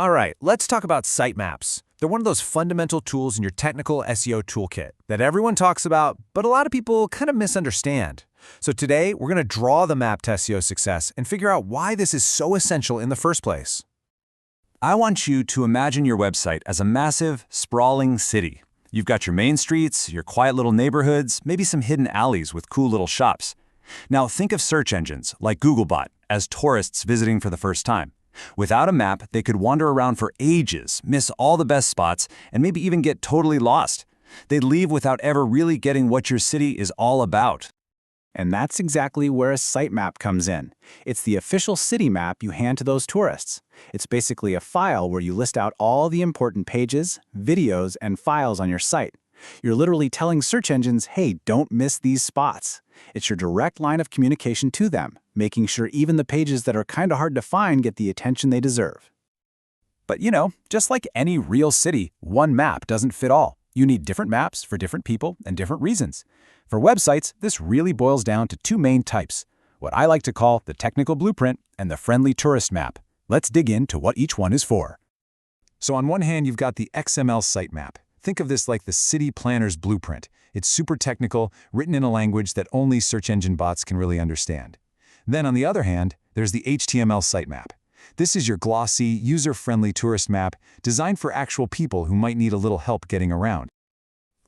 All right, let's talk about sitemaps. They're one of those fundamental tools in your technical SEO toolkit that everyone talks about, but a lot of people kind of misunderstand. So today, we're going to draw the map to SEO success and figure out why this is so essential in the first place. I want you to imagine your website as a massive, sprawling city. You've got your main streets, your quiet little neighborhoods, maybe some hidden alleys with cool little shops. Now think of search engines like Googlebot as tourists visiting for the first time. Without a map, they could wander around for ages, miss all the best spots, and maybe even get totally lost. They'd leave without ever really getting what your city is all about. And that's exactly where a sitemap comes in. It's the official city map you hand to those tourists. It's basically a file where you list out all the important pages, videos, and files on your site. You're literally telling search engines, hey, don't miss these spots. It's your direct line of communication to them, making sure even the pages that are kind of hard to find get the attention they deserve. But just like any real city, one map doesn't fit all. You need different maps for different people and different reasons. For websites, this really boils down to two main types, what I like to call the technical blueprint and the friendly tourist map. Let's dig into what each one is for. So on one hand, you've got the XML Sitemap. Think of this like the city planner's blueprint. It's super technical, written in a language that only search engine bots can really understand. Then on the other hand, there's the HTML Sitemap. This is your glossy, user-friendly tourist map designed for actual people who might need a little help getting around.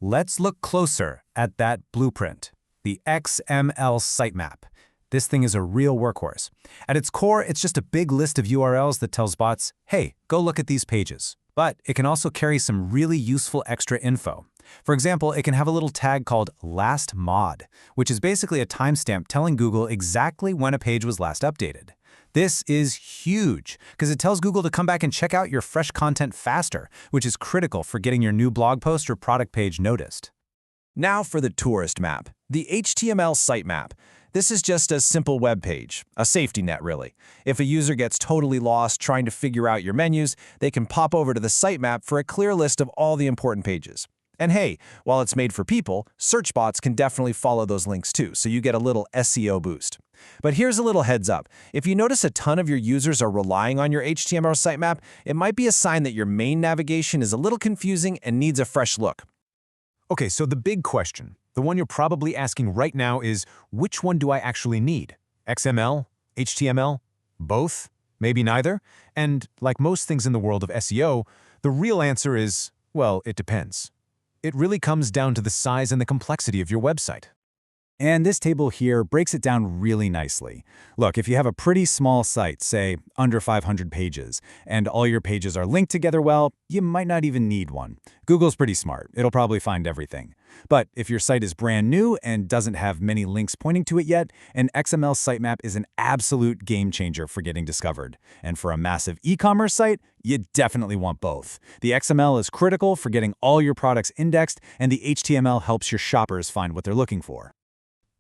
Let's look closer at that blueprint, the XML Sitemap. This thing is a real workhorse. At its core, it's just a big list of URLs that tells bots, hey, go look at these pages. But it can also carry some really useful extra info. For example, it can have a little tag called Lastmod, which is basically a timestamp telling Google exactly when a page was last updated. This is huge because it tells Google to come back and check out your fresh content faster, which is critical for getting your new blog post or product page noticed. Now for the tourist map, the HTML Sitemap. This is just a simple web page, a safety net really. If a user gets totally lost trying to figure out your menus, they can pop over to the sitemap for a clear list of all the important pages. And hey, while it's made for people, search bots can definitely follow those links too, so you get a little SEO boost. But here's a little heads up. If you notice a ton of your users are relying on your HTML sitemap, it might be a sign that your main navigation is a little confusing and needs a fresh look. Okay, so the big question, the one you're probably asking right now is, which one do I actually need? XML? HTML? Both? Maybe neither? And like most things in the world of SEO, the real answer is, well, it depends. It really comes down to the size and the complexity of your website. And this table here breaks it down really nicely. Look, if you have a pretty small site, say under 500 pages, and all your pages are linked together well, you might not even need one. Google's pretty smart. It'll probably find everything. But if your site is brand new and doesn't have many links pointing to it yet, an XML sitemap is an absolute game changer for getting discovered. And for a massive e-commerce site, you definitely want both. The XML is critical for getting all your products indexed, and the HTML helps your shoppers find what they're looking for.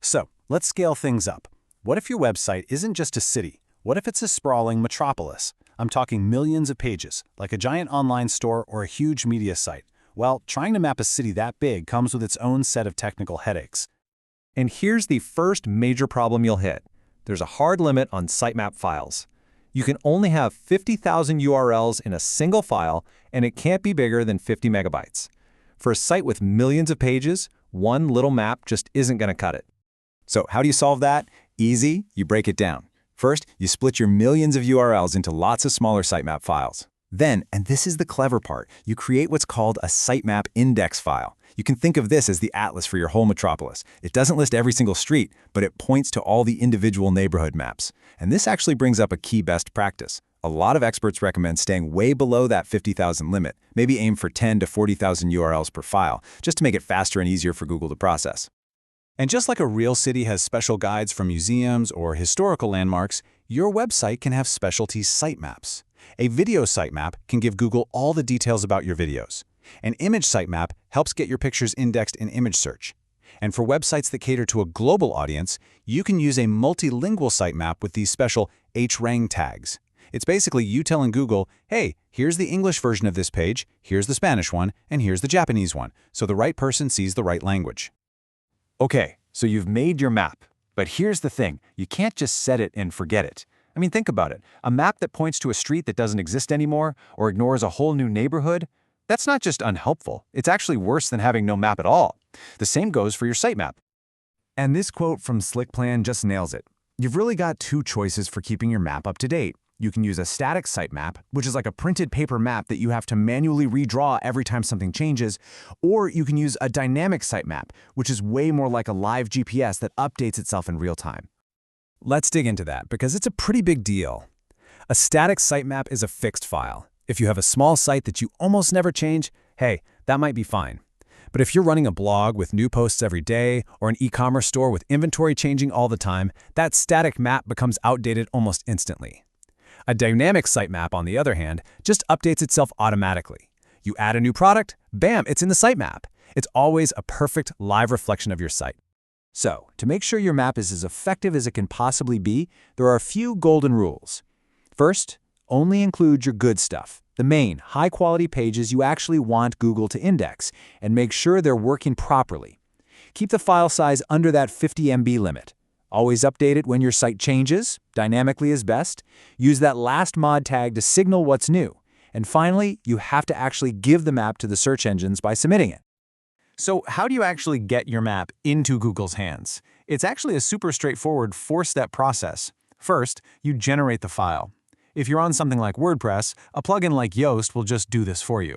So, let's scale things up. What if your website isn't just a city? What if it's a sprawling metropolis? I'm talking millions of pages, like a giant online store or a huge media site. Well, trying to map a city that big comes with its own set of technical headaches. And here's the first major problem you'll hit. There's a hard limit on sitemap files. You can only have 50,000 URLs in a single file, and it can't be bigger than 50 megabytes. For a site with millions of pages, one little map just isn't going to cut it. So how do you solve that? Easy, you break it down. First, you split your millions of URLs into lots of smaller sitemap files. Then, and this is the clever part, you create what's called a sitemap index file. You can think of this as the atlas for your whole metropolis. It doesn't list every single street, but it points to all the individual neighborhood maps. And this actually brings up a key best practice. A lot of experts recommend staying way below that 50,000 limit, maybe aim for 10 to 40,000 URLs per file, just to make it faster and easier for Google to process. And just like a real city has special guides for museums or historical landmarks, your website can have specialty sitemaps. A video sitemap can give Google all the details about your videos. An image sitemap helps get your pictures indexed in image search. And for websites that cater to a global audience, you can use a multilingual sitemap with these special Hreflang tags. It's basically you telling Google, hey, here's the English version of this page, here's the Spanish one, and here's the Japanese one, so the right person sees the right language. Okay, so you've made your map. But here's the thing, you can't just set it and forget it. I mean, think about it. A map that points to a street that doesn't exist anymore or ignores a whole new neighborhood, that's not just unhelpful. It's actually worse than having no map at all. The same goes for your sitemap. And this quote from SlickPlan just nails it. You've really got two choices for keeping your map up to date. You can use a static sitemap, which is like a printed paper map that you have to manually redraw every time something changes, or you can use a dynamic sitemap, which is way more like a live GPS that updates itself in real time. Let's dig into that because it's a pretty big deal. A static sitemap is a fixed file. If you have a small site that you almost never change, hey, that might be fine. But if you're running a blog with new posts every day or an e-commerce store with inventory changing all the time, that static map becomes outdated almost instantly. A dynamic sitemap, on the other hand, just updates itself automatically. You add a new product, bam, it's in the sitemap. It's always a perfect live reflection of your site. So, to make sure your map is as effective as it can possibly be, there are a few golden rules. First, only include your good stuff, the main, high-quality pages you actually want Google to index, and make sure they're working properly. Keep the file size under that 50 MB limit. Always update it when your site changes, dynamically is best. Use that Lastmod tag to signal what's new. And finally, you have to actually give the map to the search engines by submitting it. So how do you actually get your map into Google's hands? It's actually a super straightforward four-step process. First, you generate the file. If you're on something like WordPress, a plugin like Yoast will just do this for you.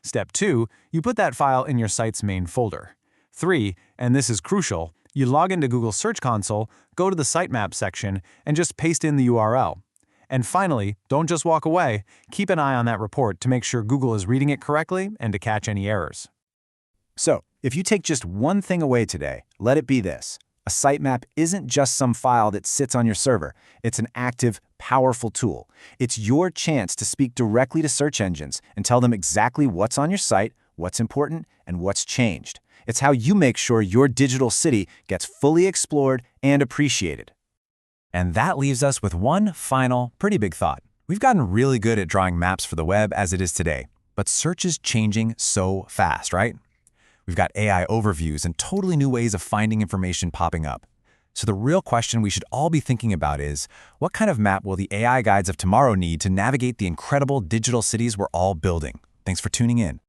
Step 2, you put that file in your site's main folder. 3, and this is crucial, you log into Google Search Console, go to the Sitemap section, and just paste in the URL. And finally, don't just walk away, keep an eye on that report to make sure Google is reading it correctly and to catch any errors. So, if you take just one thing away today, let it be this. A sitemap isn't just some file that sits on your server. It's an active, powerful tool. It's your chance to speak directly to search engines and tell them exactly what's on your site, what's important, and what's changed. It's how you make sure your digital city gets fully explored and appreciated. And that leaves us with one final, pretty big thought. We've gotten really good at drawing maps for the web as it is today, but search is changing so fast, right? We've got AI overviews and totally new ways of finding information popping up. So the real question we should all be thinking about is, what kind of map will the AI guides of tomorrow need to navigate the incredible digital cities we're all building? Thanks for tuning in.